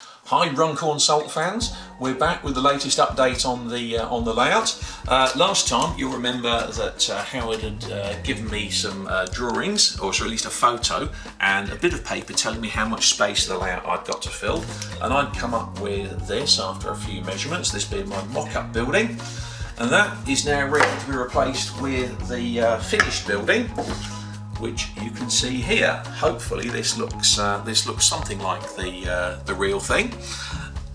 Hi Runcorn Salt fans, we're back with the latest update on the layout. Last time you'll remember that Howard had given me some drawings, or at least a photo, and a bit of paper telling me how much space of the layout I'd got to fill. And I'd come up with this after a few measurements, this being my mock-up building. And that is now ready to be replaced with the finished building, which you can see here. Hopefully this looks something like the real thing.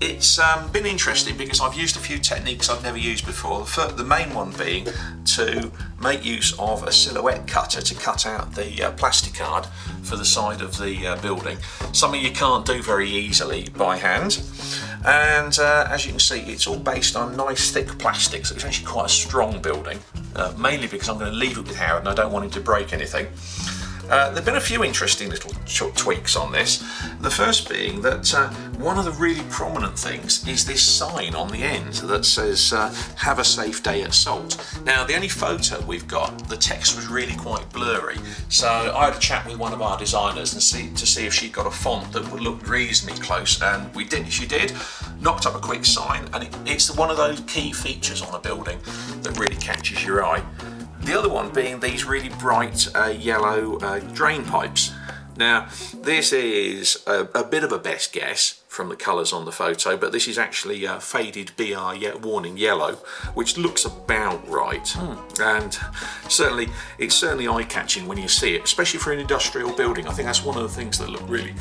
It's been interesting because I've used a few techniques I've never used before. The main one being to make use of a silhouette cutter to cut out the plastic card for the side of the building. Something you can't do very easily by hand. And as you can see, it's all based on nice thick plastic, so it's actually quite a strong building, mainly because I'm going to leave it with Howard and I don't want him to break anything. There have been a few interesting little tweaks on this. The first being that one of the really prominent things is this sign on the end that says "Have a safe day at Salt." Now, the only photo we've got, the text was really quite blurry, so I had a chat with one of our designers and see if she'd got a font that would look reasonably close, and we did. She did. Knocked up a quick sign, and it's one of those key features on a building that really catches your eye. The other one being these really bright yellow drain pipes. Now, this is a bit of a best guess from the colours on the photo, but this is actually faded BR warning yellow, which looks about right. And it's certainly eye-catching when you see it, especially for an industrial building. I think that's one of the things that look really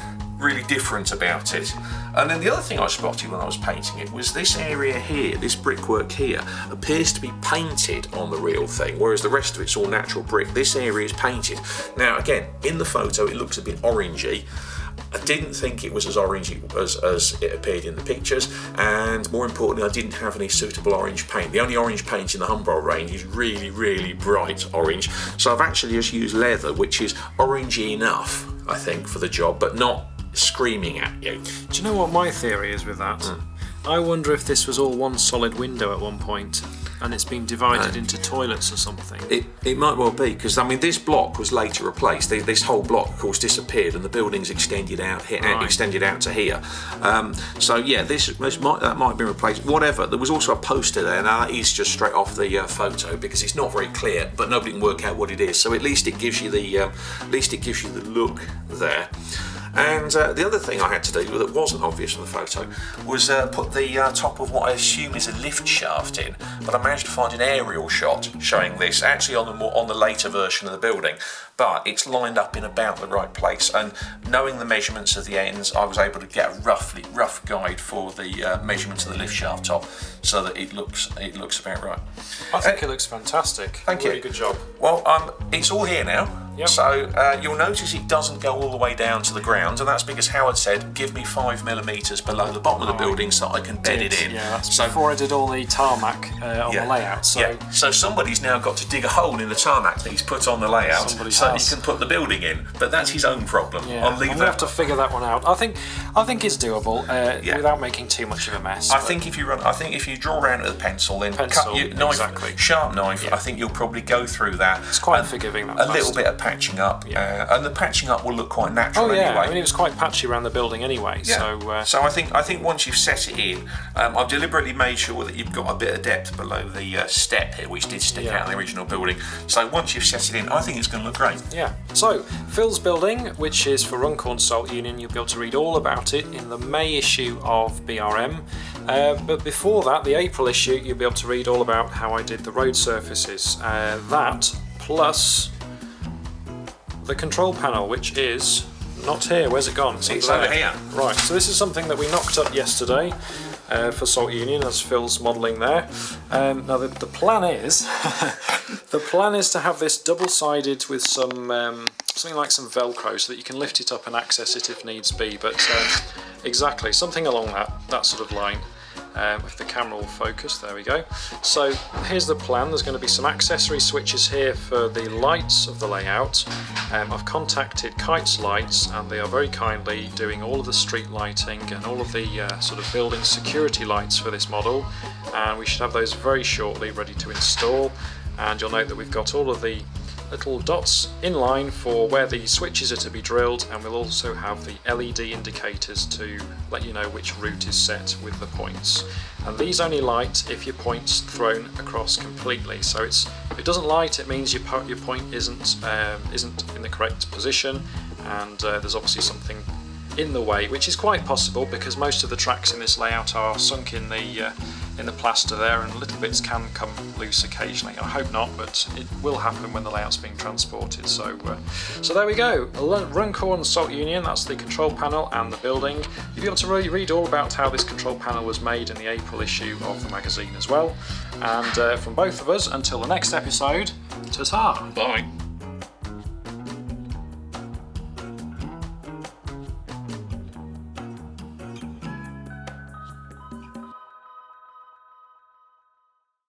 different about it. And then the other thing I spotted when I was painting it was this area here, this brickwork here, appears to be painted on the real thing, whereas the rest of it's all natural brick. This area is painted. Now again, in the photo it looks a bit orangey. I didn't think it was as orangey as it appeared in the pictures, and more importantly, I didn't have any suitable orange paint. The only orange paint in the Humboldt range is really bright orange, so I've actually just used leather, which is orangey enough, I think, for the job, but not screaming at you. Do you know what my theory is with that? I wonder if this was all one solid window at one point and it's been divided into toilets or something. It might well be, because I mean this block was later replaced. This whole block of course disappeared and the building's extended out here, extended out to here. So yeah, that might have been replaced. Whatever. There was also a poster there. Now that is just straight off the photo because it's not very clear, but nobody can work out what it is. So at least it gives you the look there. And the other thing I had to do that wasn't obvious from the photo was put the top of what I assume is a lift shaft in, but I managed to find an aerial shot showing this, actually on the later version of the building, but it's lined up in about the right place, and knowing the measurements of the ends, I was able to get a rough guide for the measurements of the lift shaft top, so that it looks about right. I think it looks fantastic. Thank you. Really good job. Well, it's all here now. Yep. So you'll notice it doesn't go all the way down to the ground, and that's because Howard said, give me 5mm below the bottom of the building so I can bed it in. Yeah, that's before I did all the tarmac on the layout. So somebody's now got to dig a hole in the tarmac that he's put on the layout so he can put the building in, but that's his own problem. Yeah. I'll leave that. We'll have to figure that one out. I think it's doable without making too much of a mess. I think if you draw around with a pencil, then cut your knife, sharp knife. Yeah. I think you'll probably go through that. It's quite forgiving. A little bit of patching up, and the patching up will look quite natural anyway. I mean, it was quite patchy around the building anyway. Yeah. So I think once you've set it in, I've deliberately made sure that you've got a bit of depth below the step here, which did stick out in the original building. So once you've set it in, I think it's going to look great. Yeah. So Phil's building, which is for Runcorn Salt Union, you'll be able to read all about it in the May issue of BRM. But before that, the April issue, you'll be able to read all about how I did the road surfaces. That plus the control panel, which is not here. Where's it gone? It's over here. Right, so this is something that we knocked up yesterday for Salt Union, as Phil's modelling there. Now the plan is to have this double-sided with some something like some Velcro so that you can lift it up and access it if needs be. But exactly something along that sort of line. If the camera will focus, there we go. So here's the plan. There's going to be some accessory switches here for the lights of the layout. I've contacted Kite's Lights and they are very kindly doing all of the street lighting and all of the sort of building security lights for this model, and we should have those very shortly ready to install. And you'll note that we've got all of the little dots in line for where the switches are to be drilled, and we'll also have the LED indicators to let you know which route is set with the points. And these only light if your point's thrown across completely. So if it doesn't light, it means your point isn't in the correct position, and there's obviously something in the way, which is quite possible because most of the tracks in this layout are sunk in the plaster there, and little bits can come loose occasionally. I hope not, but it will happen when the layout's being transported. So there we go. Runcorn Salt Union, that's the control panel and the building. You'll be able to really read all about how this control panel was made in the April issue of the magazine as well. And from both of us, until the next episode, ta-ta! Bye.